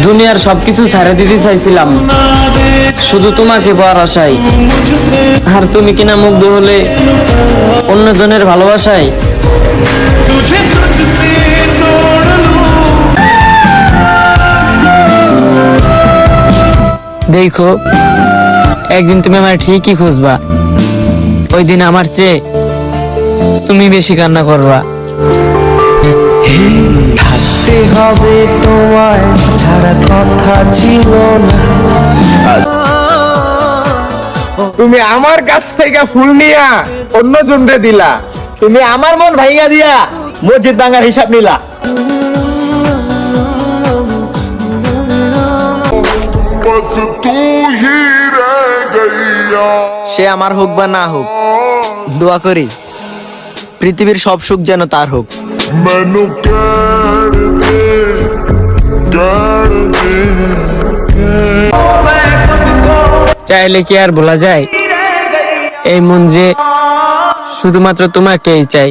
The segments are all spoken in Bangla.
দুনিয়ার সবকিছু ছেড়ে দিতে চাইছিলাম শুধু তোমাকে পাওয়ার আশায়, আর তুমি কিনা মুগ্ধ হলে অন্যজনের ভালোবাসায়। দেখো, একদিন তুমি আমার ঠিকই খুঁজবা, ওই দিন আমার চেয়ে তুমি বেশি কান্না করবা। থাকতে হবে তোমায় ছাড়া কথা ছিল না। তুমি আমার কাছ থেকে ফুল নিয়া অন্য জনরে দিলা, তুমি আমার মন ভাইঙ্গা দিয়া মসজিদ ভাঙার হিসাব নিলা। সে আমার হোক বা না হোক, দোয়া করি পৃথিবীর সব সুখ যেন তার হোক। চাইলে কি আর বলা যায়, এই মন যে শুধুমাত্র তোমাকেই চাই।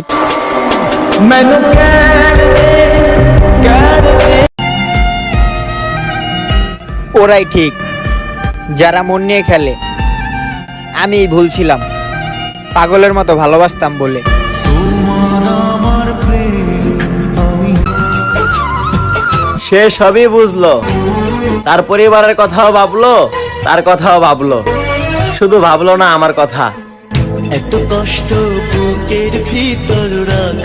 ওরাই ঠিক যারা মন নিয়ে খেলে। আমি ভুল ছিলাম, পাগলের মতো ভালোবাসতাম বলে। সে সবই বুঝলো, তার পরিবারের কথাও ভাবলো, তার কথাও ভাবলো, শুধু ভাবলো না আমার কথা। এত কষ্ট বুকের ভিতর রাখ।